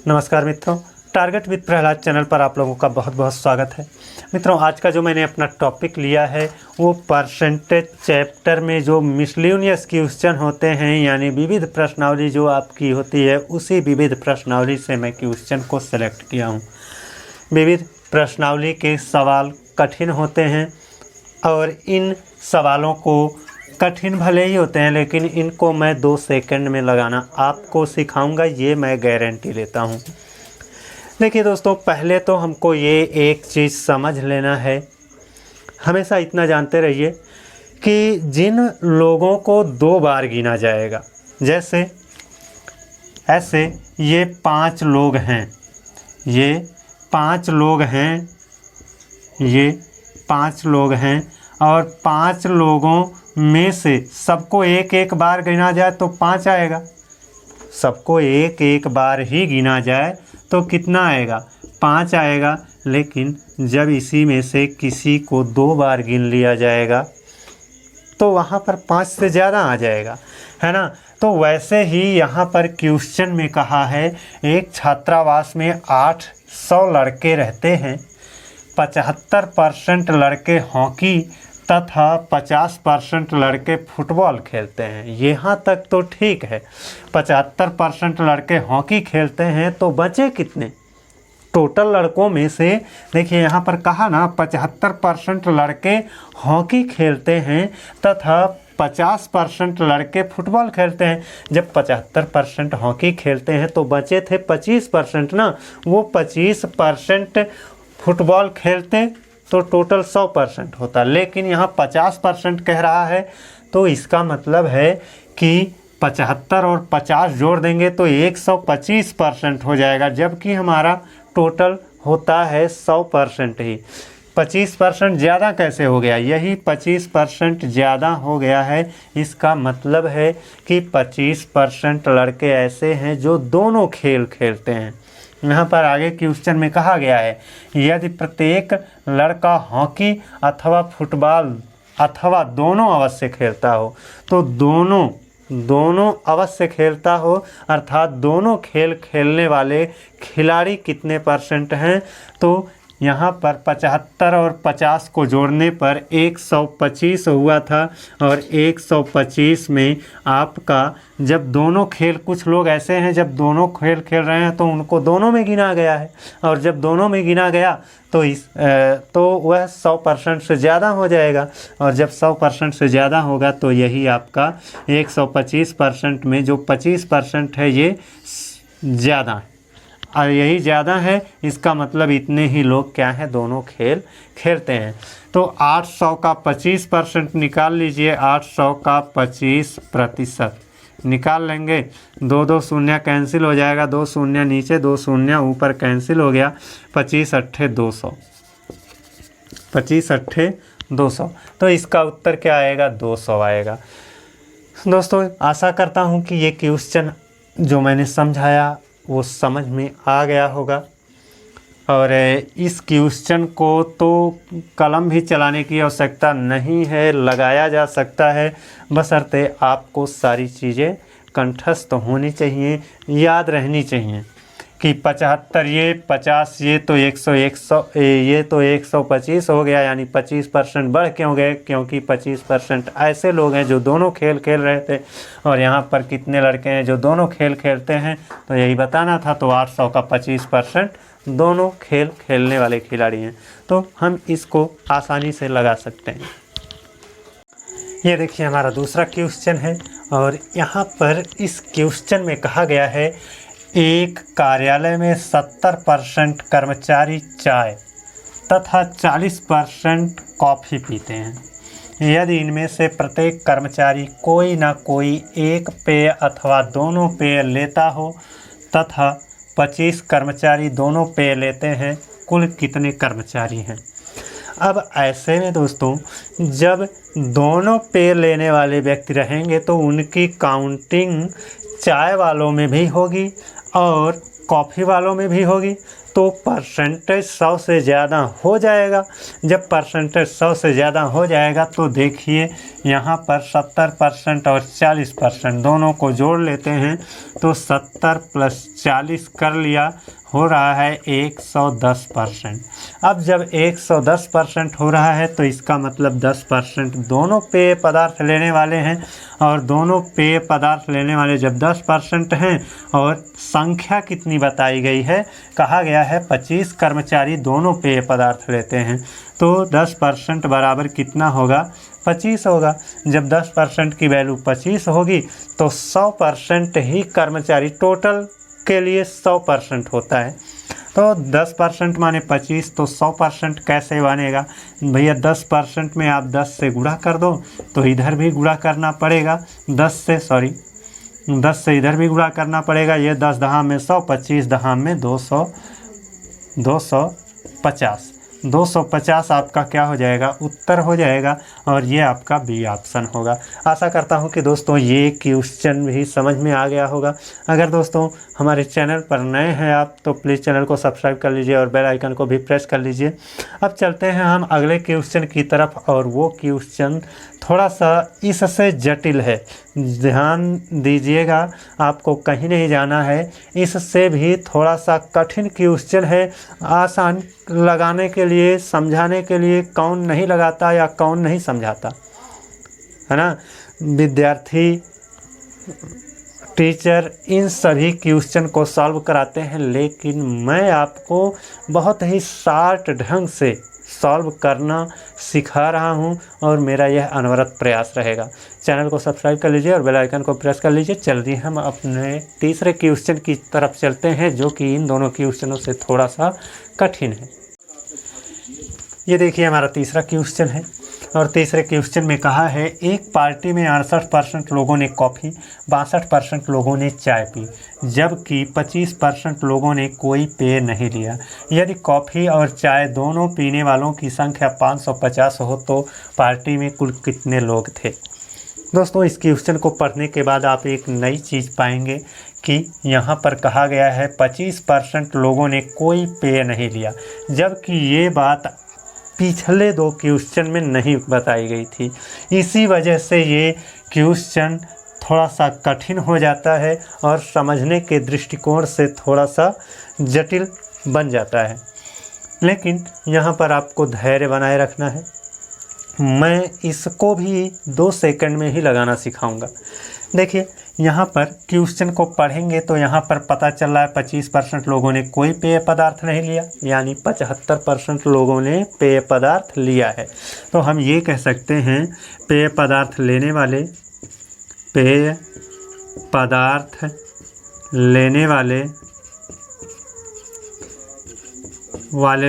नमस्कार मित्रों, target with Prahlad channel पर आप लोगों का बहुत बहुत स्वागत है। मित्रों, आज का जो मैंने अपना टॉपिक लिया है वो परसेंटेज चैप्टर में जो मिसलेनियस क्वेश्चन होते हैं, यानी विविध प्रश्नावली जो आपकी होती है, उसी विविध प्रश्नावली से मैं क्वेश्चन को सेलेक्ट किया हूँ। विविध प्रश्नावली के सवाल कठिन होते हैं और इन सवालों को कठिन भले ही होते हैं, लेकिन इनको मैं 2 सेकंड में लगाना आपको सिखाऊंगा, ये मैं गारंटी लेता हूँ। देखिए दोस्तों, पहले तो हमको ये एक चीज़ समझ लेना है, हमेशा इतना जानते रहिए कि जिन लोगों को 2 बार गिना जाएगा, जैसे ऐसे ये 5 लोग हैं, ये 5 लोग हैं, ये 5 लोग हैं और 5 लोगों में से सबको एक एक बार गिना जाए तो 5 आएगा। सबको एक एक बार ही गिना जाए तो कितना आएगा? 5 आएगा। लेकिन जब इसी में से किसी को 2 बार गिन लिया जाएगा तो वहाँ पर 5 से ज़्यादा आ जाएगा, है ना। तो वैसे ही यहाँ पर क्वेश्चन में कहा है, एक छात्रावास में 800 लड़के रहते हैं, 75% लड़के हॉकी तथा 50% लड़के फुटबॉल खेलते हैं। यहाँ तक तो ठीक है। 75% लड़के हॉकी खेलते हैं तो बचे कितने? टोटल लड़कों में से देखिए यहाँ पर कहा ना, 75% लड़के हॉकी खेलते हैं तथा 50% लड़के फुटबॉल खेलते हैं। जब 75% हॉकी खेलते हैं तो बचे थे 25% ना, वो 25% फुटबॉल खेलते तो टोटल 100% होता, लेकिन यहाँ 50% कह रहा है, तो इसका मतलब है कि 75 और 50 जोड़ देंगे तो 125% हो जाएगा, जबकि हमारा टोटल होता है 100% ही। 25% ज़्यादा कैसे हो गया? यही 25% ज़्यादा हो गया है। इसका मतलब है कि 25% लड़के ऐसे हैं जो दोनों खेल खेलते हैं। यहाँ पर आगे क्वेश्चन में कहा गया है, यदि प्रत्येक लड़का हॉकी अथवा फुटबॉल अथवा दोनों अवश्य खेलता हो, तो दोनों अवश्य खेलता हो, अर्थात दोनों खेल खेलने वाले खिलाड़ी कितने % हैं? तो यहाँ पर 75 और 50 को जोड़ने पर 125 हुआ था, और 125 में आपका जब दोनों खेल, कुछ लोग ऐसे हैं जब दोनों खेल खेल रहे हैं तो उनको दोनों में गिना गया है, और जब दोनों में गिना गया तो वह 100% से ज़्यादा हो जाएगा, और जब 100% से ज़्यादा होगा तो यही आपका 125% में जो 25% है ये ज़्यादा है, और यही ज़्यादा है। इसका मतलब इतने ही लोग क्या हैं, दोनों खेल खेलते हैं। तो 800 का 25% निकाल लीजिए, 800 का 25% निकाल लेंगे, 2 शून्य कैंसिल हो जाएगा, 2 शून्य नीचे, 2 शून्य ऊपर कैंसिल हो गया, 25 अट्ठे 200, 25 अट्ठे 200। तो इसका उत्तर क्या आएगा? 200 आएगा। दोस्तों, आशा करता हूँ कि ये क्वेश्चन जो मैंने समझाया वो समझ में आ गया होगा, और इस क्वेश्चन को तो कलम भी चलाने की आवश्यकता नहीं है, लगाया जा सकता है, बशर्ते आपको सारी चीज़ें कंठस्थ होनी चाहिए, याद रहनी चाहिए कि 75 ये 50 ये तो 100 ये तो 125 हो गया, यानी 25% बढ़ क्यों गए? क्योंकि 25% ऐसे लोग हैं जो दोनों खेल खेल रहे थे, और यहाँ पर कितने लड़के हैं जो दोनों खेल खेलते हैं, तो यही बताना था। तो 800 का 25% दोनों खेल खेलने वाले खिलाड़ी हैं, तो हम इसको आसानी से लगा सकते हैं। ये देखिए हमारा दूसरा क्वेश्चन है, और यहाँ पर इस क्वेश्चन में कहा गया है, एक कार्यालय में 70% कर्मचारी चाय तथा 40% कॉफ़ी पीते हैं। यदि इनमें से प्रत्येक कर्मचारी कोई ना कोई एक पेय अथवा दोनों पेय लेता हो तथा 25 कर्मचारी दोनों पेय लेते हैं, कुल कितने कर्मचारी हैं? अब ऐसे में दोस्तों, जब दोनों पेय लेने वाले व्यक्ति रहेंगे तो उनकी काउंटिंग चाय वालों में भी होगी और कॉफ़ी वालों में भी होगी, तो परसेंटेज 100 से ज़्यादा हो जाएगा। जब परसेंटेज 100 से ज़्यादा हो जाएगा तो देखिए यहाँ पर 70% और 40% दोनों को जोड़ लेते हैं तो 70 प्लस 40 कर लिया, हो रहा है 110%। अब जब 110% हो रहा है तो इसका मतलब 10% दोनों पेय पदार्थ लेने वाले हैं, और दोनों पेय पदार्थ लेने वाले जब 10% हैं और संख्या कितनी बताई गई है, कहा गया है 25 कर्मचारी दोनों पेय पदार्थ लेते हैं, तो 10% बराबर कितना होगा, 25 होगा। जब 10% की वैल्यू 25 होगी तो 100% ही कर्मचारी, टोटल के लिए 100% होता है। तो 10% माने 25, तो 100% कैसे बनेगा भैया, 10% में आप 10 से गुणा कर दो, तो इधर भी गुणा करना पड़ेगा 10 से इधर भी गुणा करना पड़ेगा। ये 10 दहाम में 100, 25 दहाम में 250 आपका क्या हो जाएगा, उत्तर हो जाएगा, और ये आपका बी ऑप्शन होगा। आशा करता हूँ कि दोस्तों ये क्वेश्चन भी समझ में आ गया होगा। अगर दोस्तों हमारे चैनल पर नए हैं आप, तो प्लीज़ चैनल को सब्सक्राइब कर लीजिए और बेल आइकन को भी प्रेस कर लीजिए। अब चलते हैं हम अगले क्वेश्चन की तरफ, और वो क्वेश्चन थोड़ा सा इससे जटिल है, ध्यान दीजिएगा, आपको कहीं नहीं जाना है। इससे भी थोड़ा सा कठिन क्वेश्चन है, आसान लगाने के लिए, समझाने के लिए कौन नहीं लगाता या कौन नहीं समझाता, है ना। विद्यार्थी, टीचर इन सभी क्वेश्चन को सॉल्व कराते हैं, लेकिन मैं आपको बहुत ही शार्ट ढंग से सॉल्व करना सिखा रहा हूं, और मेरा यह अनवरत प्रयास रहेगा। चैनल को सब्सक्राइब कर लीजिए और बेल आइकन को प्रेस कर लीजिए। चलिए हम अपने तीसरे क्वेश्चन की तरफ चलते हैं, जो कि इन दोनों क्वेश्चनों से थोड़ा सा कठिन है। ये देखिए हमारा तीसरा क्वेश्चन है, और तीसरे क्वेश्चन में कहा है एक पार्टी में 68% लोगों ने कॉफ़ी, 62% लोगों ने चाय पी, जबकि 25% लोगों ने कोई पेय नहीं लिया। यदि कॉफ़ी और चाय दोनों पीने वालों की संख्या 550 हो तो पार्टी में कुल कितने लोग थे। दोस्तों इस क्वेश्चन को पढ़ने के बाद आप एक नई चीज़ पाएंगे कि यहाँ पर कहा गया है 25% लोगों ने कोई पेय नहीं लिया, जबकि ये बात पिछले दो क्वेश्चन में नहीं बताई गई थी। इसी वजह से ये क्वेश्चन थोड़ा सा कठिन हो जाता है और समझने के दृष्टिकोण से थोड़ा सा जटिल बन जाता है, लेकिन यहाँ पर आपको धैर्य बनाए रखना है। मैं इसको भी 2 सेकंड में ही लगाना सिखाऊंगा। देखिए यहाँ पर क्वेश्चन को पढ़ेंगे तो यहाँ पर पता चल रहा है 25% लोगों ने कोई पेय पदार्थ नहीं लिया, यानी 75% लोगों ने पेय पदार्थ लिया है। तो हम ये कह सकते हैं पेय पदार्थ लेने वाले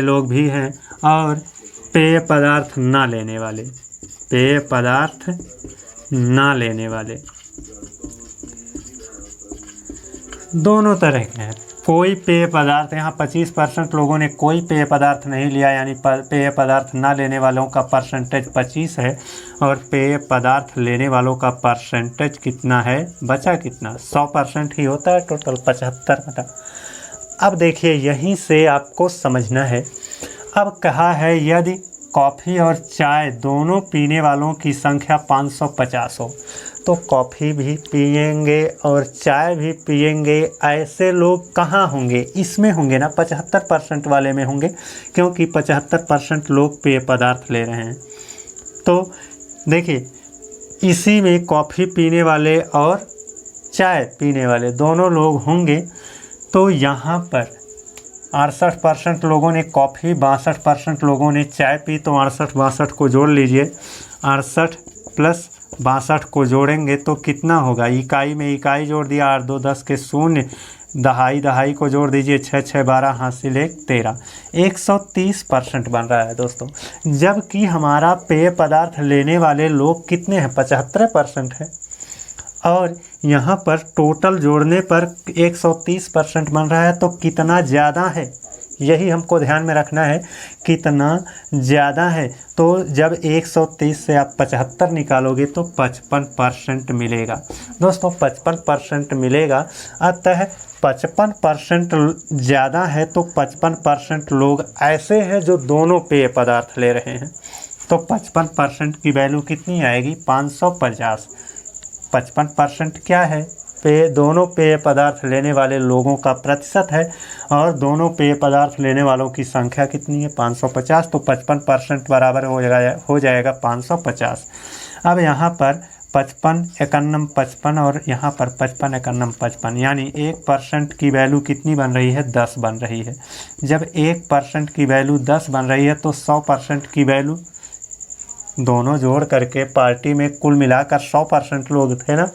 लोग भी हैं, और पेय पदार्थ ना लेने वाले दोनों तरह के हैं। कोई पेय पदार्थ, यहाँ 25% लोगों ने कोई पेय पदार्थ नहीं लिया, यानी पेय पदार्थ ना लेने वालों का परसेंटेज 25 है, और पेय पदार्थ लेने वालों का परसेंटेज कितना है, बचा कितना, 100% ही होता है, टोटल 75 बटा। अब देखिए यहीं से आपको समझना है। अब कहा है यदि कॉफ़ी और चाय दोनों पीने वालों की संख्या 550 हो, तो कॉफ़ी भी पिएंगे और चाय भी पिएंगे, ऐसे लोग कहाँ होंगे, इसमें होंगे ना, 75% वाले में होंगे, क्योंकि 75% लोग पेय पदार्थ ले रहे हैं। तो देखिए इसी में कॉफ़ी पीने वाले और चाय पीने वाले दोनों लोग होंगे, तो यहाँ पर 68% लोगों ने कॉफ़ी, 62% लोगों ने चाय पी, तो 68-62 को जोड़ लीजिए, 68 प्लस 62 को जोड़ेंगे तो कितना होगा, इकाई में इकाई जोड़ दिया, 8 2 10 के 0, दहाई को जोड़ दीजिए, 6 6 12 हासिल 1 13, 130% बन रहा है दोस्तों। जबकि हमारा पेय पदार्थ लेने वाले लोग कितने हैं, 75% है, और यहाँ पर टोटल जोड़ने पर 130% बन रहा है, तो कितना ज़्यादा है, यही हमको ध्यान में रखना है, कितना ज़्यादा है। तो जब 130 से आप 75 निकालोगे तो 55% मिलेगा दोस्तों, 55% मिलेगा। अतः 55% ज़्यादा है, तो 55% लोग ऐसे हैं जो दोनों पेय पदार्थ ले रहे हैं, तो 55% की वैल्यू कितनी आएगी, 550। 55% क्या है, दोनों पेय पदार्थ लेने वाले लोगों का प्रतिशत है, और दोनों पेय पदार्थ लेने वालों की संख्या कितनी है 550, तो 55% बराबर हो जाएगा 550। अब यहाँ पर 55 51 55 और यहाँ पर 55 51 55, यानी 1% की वैल्यू कितनी बन रही है 10 बन रही है। जब 1% की वैल्यू 10 बन रही है तो 100% की वैल्यू दोनों जोड़ करके पार्टी में कुल मिलाकर 100% लोग थे ना,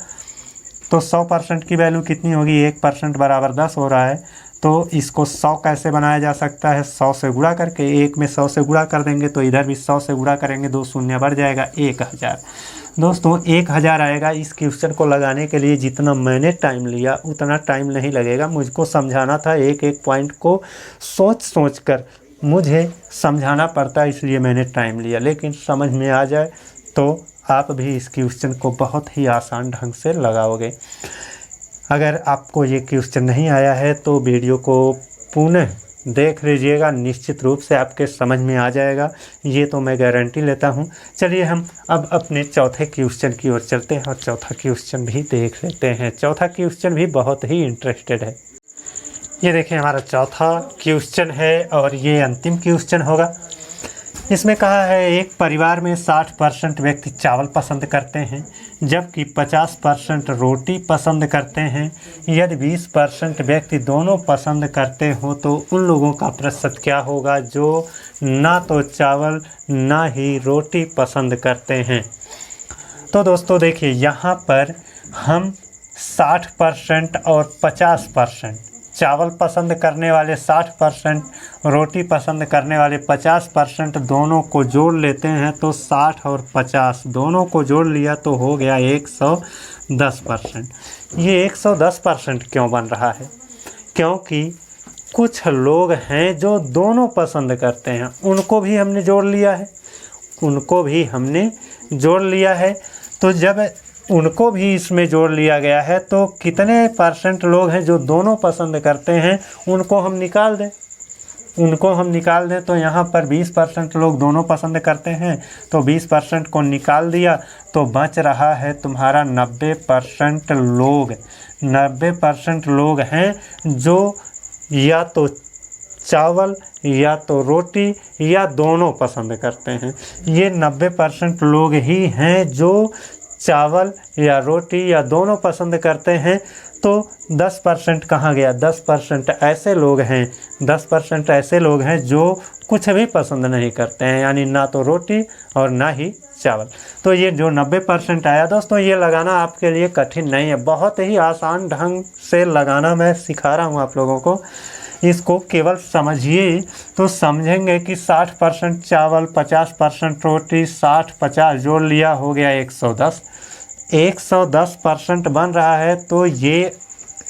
तो 100% की वैल्यू कितनी होगी 1% बराबर 10 हो रहा है। तो इसको 100 कैसे बनाया जा सकता है 100 से गुणा करके, एक में 100 से गुणा कर देंगे तो इधर भी 100 से गुणा करेंगे, 2 शून्य बढ़ जाएगा 1000। दोस्तों 1000 आएगा। इस क्वेश्चन को लगाने के लिए जितना मैंने टाइम लिया उतना टाइम नहीं लगेगा, मुझको समझाना था, एक एक पॉइंट को सोच कर मुझे समझाना पड़ता है, इसलिए मैंने टाइम लिया। लेकिन समझ में आ जाए तो आप भी इस क्वेश्चन को बहुत ही आसान ढंग से लगाओगे। अगर आपको ये क्वेश्चन नहीं आया है तो वीडियो को पुनः देख लीजिएगा, निश्चित रूप से आपके समझ में आ जाएगा, ये तो मैं गारंटी लेता हूँ। चलिए हम अब अपने चौथे क्वेश्चन की ओर चलते हैं और चौथा क्वेश्चन भी देख लेते हैं। चौथा क्वेश्चन भी बहुत ही इंटरेस्टेड है। ये देखिए हमारा चौथा क्वेश्चन है और ये अंतिम क्वेश्चन होगा। इसमें कहा है एक परिवार में 60% व्यक्ति चावल पसंद करते हैं जबकि 50% रोटी पसंद करते हैं। यदि 20% व्यक्ति दोनों पसंद करते हो तो उन लोगों का प्रतिशत क्या होगा जो ना तो चावल ना ही रोटी पसंद करते हैं। तो दोस्तों देखिए यहाँ पर हम 60% और 50%, चावल पसंद करने वाले 60%, रोटी पसंद करने वाले 50% दोनों को जोड़ लेते हैं तो 60 और 50 दोनों को जोड़ लिया तो हो गया 110%। ये 110% क्यों बन रहा है? क्योंकि कुछ लोग हैं जो दोनों पसंद करते हैं, उनको भी हमने जोड़ लिया है। तो जब उनको भी इसमें जोड़ लिया गया है तो कितने % लोग हैं जो दोनों पसंद करते हैं, उनको हम निकाल दें तो यहाँ पर 20% लोग दोनों पसंद करते हैं, तो 20% को निकाल दिया तो बच रहा है तुम्हारा 90% लोग। 90% लोग हैं जो या तो चावल या तो रोटी या दोनों पसंद करते हैं। ये 90% लोग ही हैं जो चावल या रोटी या दोनों पसंद करते हैं। तो 10% कहाँ गया? 10% ऐसे लोग हैं जो कुछ भी पसंद नहीं करते हैं, यानी ना तो रोटी और ना ही चावल। तो ये जो 90% आया दोस्तों, ये लगाना आपके लिए कठिन नहीं है, बहुत ही आसान ढंग से लगाना मैं सिखा रहा हूँ आप लोगों को। इसको केवल समझिए तो समझेंगे कि 60% चावल 50% रोटी 60-50 जोड़ लिया हो गया 110। 110% बन रहा है। तो ये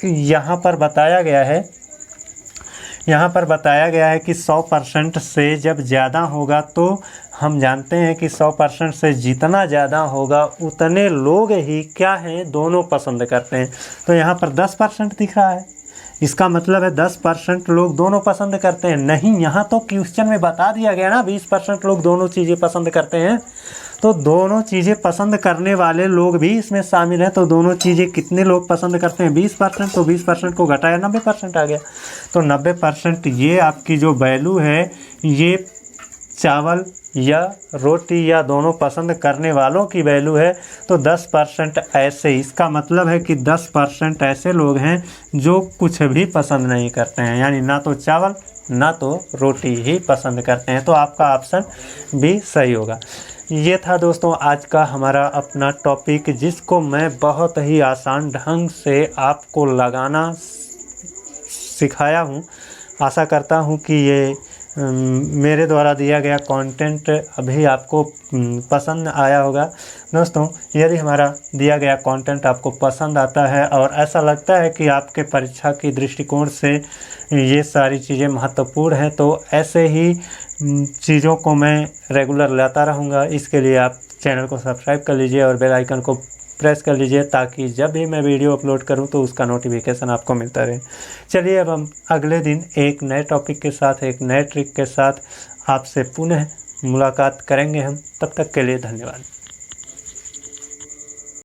यहाँ पर बताया गया है कि 100% से जब ज़्यादा होगा तो हम जानते हैं कि 100% से जितना ज़्यादा होगा उतने लोग ही क्या हैं दोनों पसंद करते हैं। तो यहाँ पर 10% दिख रहा है, इसका मतलब है 10% लोग दोनों पसंद करते हैं। नहीं, यहाँ तो क्वेश्चन में बता दिया गया ना 20% लोग दोनों चीज़ें पसंद करते हैं, तो दोनों चीज़ें पसंद करने वाले लोग भी इसमें शामिल हैं। तो दोनों चीज़ें कितने लोग पसंद करते हैं 20%, तो 20% को घटाया 90% आ गया। तो 90% ये आपकी जो वैल्यू है ये चावल या रोटी या दोनों पसंद करने वालों की वैल्यू है। तो 10% ऐसे, इसका मतलब है कि 10% ऐसे लोग हैं जो कुछ भी पसंद नहीं करते हैं, यानी ना तो चावल ना तो रोटी ही पसंद करते हैं। तो आपका ऑप्शन भी सही होगा। ये था दोस्तों आज का हमारा अपना टॉपिक, जिसको मैं बहुत ही आसान ढंग से आपको लगाना सिखाया हूँ। आशा करता हूँ कि ये मेरे द्वारा दिया गया कंटेंट अभी आपको पसंद आया होगा। दोस्तों यदि हमारा दिया गया कंटेंट आपको पसंद आता है और ऐसा लगता है कि आपके परीक्षा की दृष्टिकोण से ये सारी चीज़ें महत्वपूर्ण हैं, तो ऐसे ही चीज़ों को मैं रेगुलर लाता रहूँगा। इसके लिए आप चैनल को सब्सक्राइब कर लीजिए और बेल आइकन को प्रेस कर लीजिए ताकि जब भी मैं वीडियो अपलोड करूं तो उसका नोटिफिकेशन आपको मिलता रहे। चलिए अब हम अगले दिन एक नए टॉपिक के साथ, एक नए ट्रिक के साथ आपसे पुनः मुलाकात करेंगे हम। तब तक के लिए धन्यवाद।